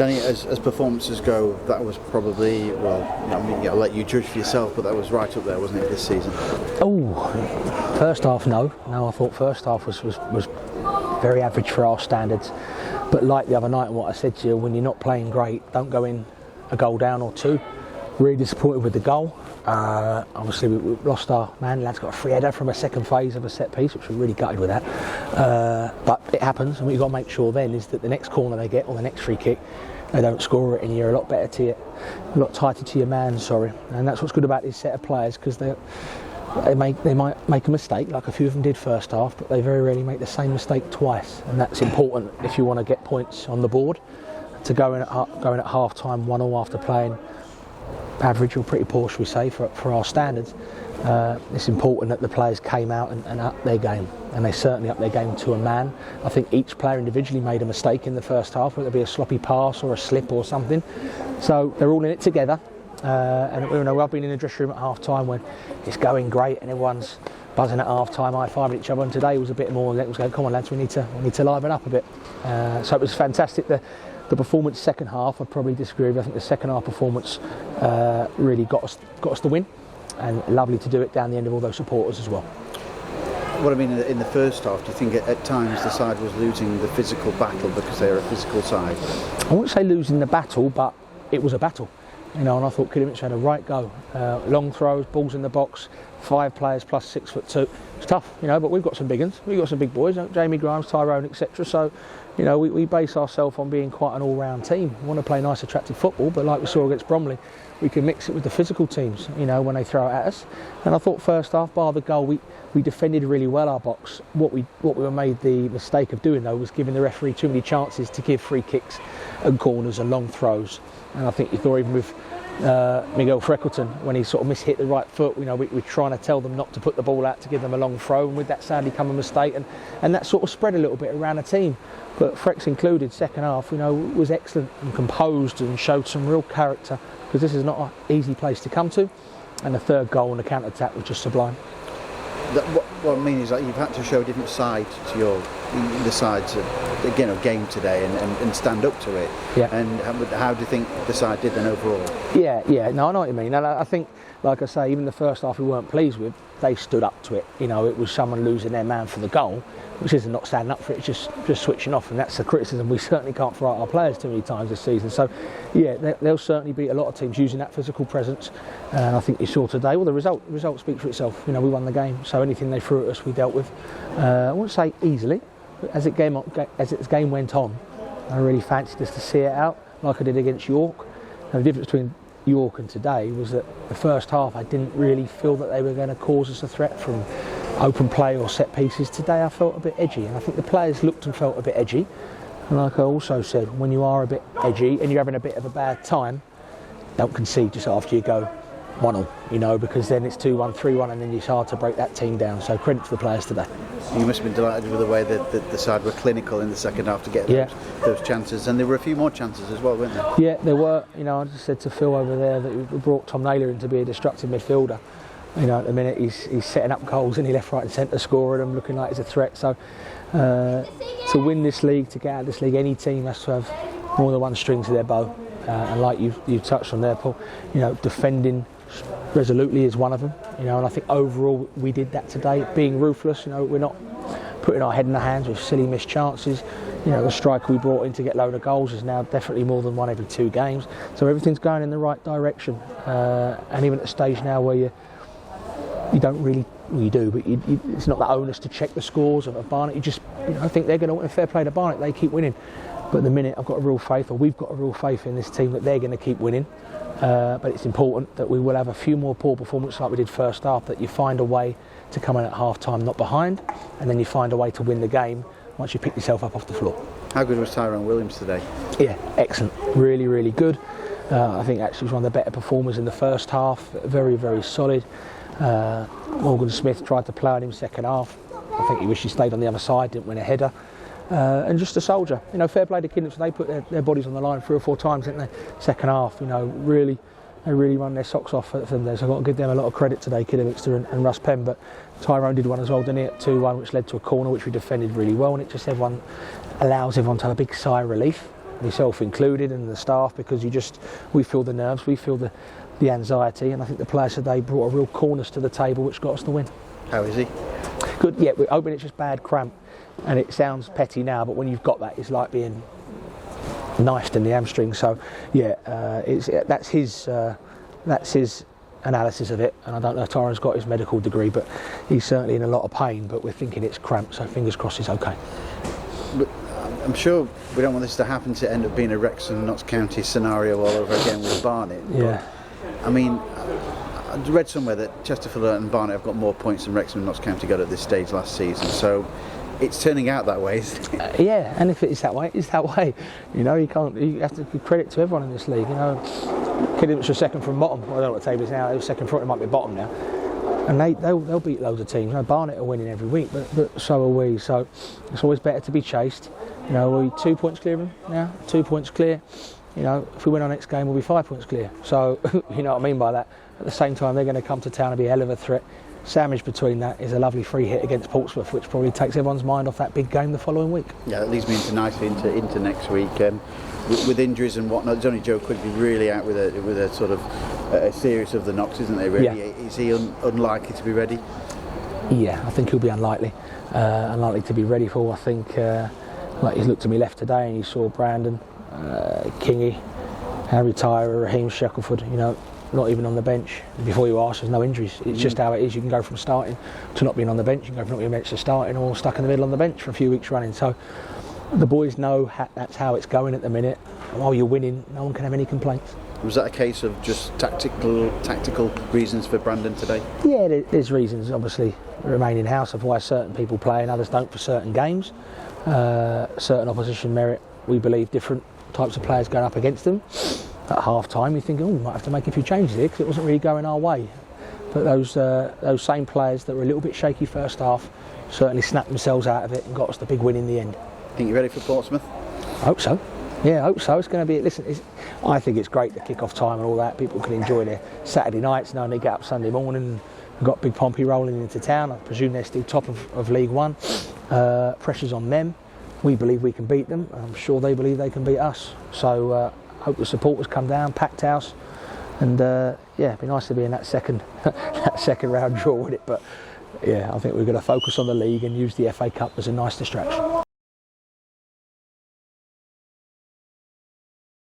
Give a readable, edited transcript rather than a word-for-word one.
Danny, as performances go, that was probably, well, I mean, I'll let you judge for yourself, but that was right up there, wasn't it, this season? Oh, first half, no. No, I thought first half was very average for our standards. But like the other night and what I said to you, when you're not playing great, don't go in a goal down or two. Really disappointed with the goal. Obviously we lost our man. Lad's got a free header from a second phase of a set piece, which we're really gutted with that. But it happens, and what you've got to make sure then is that the next corner they get, or the next free kick, they don't score it, and you're a lot better to you, a lot tighter to your man. And that's what's good about this set of players, because they might make a mistake, like a few of them did first half, but they very rarely make the same mistake twice, and that's important if you want to get points on the board. To go in at half time 1-1 after playing average or pretty poor, should we say, for our standards, it's important that the players came out and upped their game, and they certainly upped their game to a man. I think each player individually made a mistake in the first half, whether it be a sloppy pass or a slip or something, so they're all in it together. And I've been in the dressing room at half time when it's going great and everyone's buzzing at half time, high-fiving each other, and today was a bit more, it was going, come on lads, we need to liven up a bit. So it was fantastic. The performance second half, I probably disagree with. I think the second half performance really got us the win, and lovely to do it down the end of all those supporters as well. What I mean, in the first half, do you think at times the side was losing the physical battle because they're a physical side? I wouldn't say losing the battle, but it was a battle. And I thought Kidderminster had a right go. Long throws, balls in the box, 5 players plus 6'2". It's tough, but we've got some big uns. We've got some big boys, Jamie Grimes, Tyron, etc. So, we base ourselves on being quite an all-round team. We want to play nice, attractive football, but like we saw against Bromley, we can mix it with the physical teams, when they throw it at us. And I thought first half, bar the goal, we defended really well our box. What we were made the mistake of doing though was giving the referee too many chances to give free kicks and corners and long throws. And I think you thought even with Miguel Freckleton, when he sort of mishit the right foot, we're trying to tell them not to put the ball out to give them a long throw, and with that sadly come a mistake, and that sort of spread a little bit around the team. But Frex included, second half, was excellent and composed and showed some real character, because this is not an easy place to come to, and the third goal on the counter-attack was just sublime. What I mean is that you've had to show a different side to the sides of game today and stand up to it. Yeah. And how do you think the side did then overall? Yeah. No, I know what you mean. And I think, like I say, even the first half we weren't pleased with, they stood up to it. It was someone losing their man for the goal, which isn't not standing up for it, it's just switching off, and that's the criticism we certainly can't throw at our players too many times this season. So yeah, they'll certainly beat a lot of teams using that physical presence, and I think you saw today, well, the result speaks for itself. We won the game, so anything they threw at us we dealt with. I wouldn't say easily, but as its game went on, I really fancied us to see it out like I did against York. And the difference between York and today was that the first half I didn't really feel that they were going to cause us a threat from open play or set pieces. Today I felt a bit edgy, and I think the players looked and felt a bit edgy. And like I also said, when you are a bit edgy and you're having a bit of a bad time, don't concede just after you go 1-0, because then it's 2-1, 3-1, and then it's hard to break that team down. So credit to the players today. You must have been delighted with the way that the side were clinical in the second half to get those chances, and there were a few more chances as well, weren't there? Yeah, there were. I just said to Phil over there that we brought Tom Naylor in to be a destructive midfielder. At the minute he's setting up goals and he left, right and centre, scoring them, looking like he's a threat. So to win this league, to get out of this league, any team has to have more than one string to their bow. And like you touched on there, Paul, defending resolutely is one of them. And I think overall we did that today, being ruthless. We're not putting our head in the hands with silly missed chances. The striker we brought in to get a load of goals is now definitely more than one every 2 games. So everything's going in the right direction. And even at the stage now where you don't really, well, you do, but it's not that onus to check the scores of Barnet. You just, I think they're going to win. Fair play to Barnet, they keep winning. But at the minute, I've got a real faith, or we've got a real faith in this team that they're going to keep winning. But it's important that we will have a few more poor performances like we did first half, that you find a way to come in at half time not behind, and then you find a way to win the game once you pick yourself up off the floor. How good was Tyron Williams today? Yeah, excellent. Really, really good. I think actually was one of the better performers in the first half. Very, very solid. Morgan Smith tried to play on him second half. I think he wished he stayed on the other side, didn't win a header. And just a soldier. Fair play to Kidderminster. They put their bodies on the line 3 or 4 times, didn't they? Second half, really, they really run their socks off for them there. So I've got to give them a lot of credit today, Kidderminster and Russ Penn. But Tyrone did one as well, didn't he, at 2-1, which led to a corner, which we defended really well. And it just allows everyone to have a big sigh of relief. myself included, and the staff, because we feel the nerves, we feel the anxiety, and I think the players today brought a real coolness to the table which got us the win. How is he? Good, yeah, we're hoping it's just bad cramp, and it sounds petty now, but when you've got that, it's like being knifed in the hamstring. So yeah, that's his analysis of it, and I don't know if Tyron's got his medical degree, but he's certainly in a lot of pain, but we're thinking it's cramp, so fingers crossed he's okay. But I'm sure we don't want this to happen to end up being a Wrexham Notts County scenario all over again with Barnet. Yeah. But, I mean, I read somewhere that Chesterfield and Barnet have got more points than Wrexham and Notts County got at this stage last season, so it's turning out that way, isn't it? Yeah, and if it's that way, it's that way. You know, you have to give credit to everyone in this league. You know, Kidderminster second from bottom. Well, I don't know what the table is now. They were second from, it might be bottom now. And they'll beat loads of teams. You know, Barnet are winning every week, but so are we. So it's always better to be chased. You know, we're 2 points clear of them now. 2 points clear. You know, if we win our next game, we'll be 5 points clear. So you know what I mean by that. At the same time, they're going to come to town and be a hell of a threat. Sandwiched between that is a lovely free hit against Portsmouth, which probably takes everyone's mind off that big game the following week. Yeah, that leads me nicely into next week. With injuries and whatnot, there's only Joe Quigley really out with a sort of a series of the knocks, isn't there? Really, yeah. Is he unlikely to be ready? Yeah, I think he'll be unlikely to be ready for. I think, like he's looked to me left today and he saw Brandon, Kingy, Harry Tyrer, Raheem Shackelford. You know, not even on the bench. Before you ask, there's no injuries. It's just how it is. You can go from starting to not being on the bench. You can go from not being on the bench to starting, or stuck in the middle on the bench for a few weeks running. So the boys know that's how it's going at the minute. While you're winning, no one can have any complaints. Was that a case of just tactical reasons for Brandon today? Yeah, there's reasons, obviously, remain in house of why certain people play and others don't for certain games. Certain opposition merit, we believe, different types of players going up against them. At half time you think, we might have to make a few changes here because it wasn't really going our way. But those same players that were a little bit shaky first half certainly snapped themselves out of it and got us the big win in the end. Think you're ready for Portsmouth? I hope so. Yeah, I hope so. It's going to be, I think it's great, the kick-off time and all that. People can enjoy their Saturday nights knowing they get up Sunday morning. We've got Big Pompey rolling into town. I presume they're still top of League One. Pressure's on them. We believe we can beat them. I'm sure they believe they can beat us. So hope the supporters come down, packed house, and it'd be nice to be in that second round draw with it. But yeah, I think we're going to focus on the league and use the FA Cup as a nice distraction.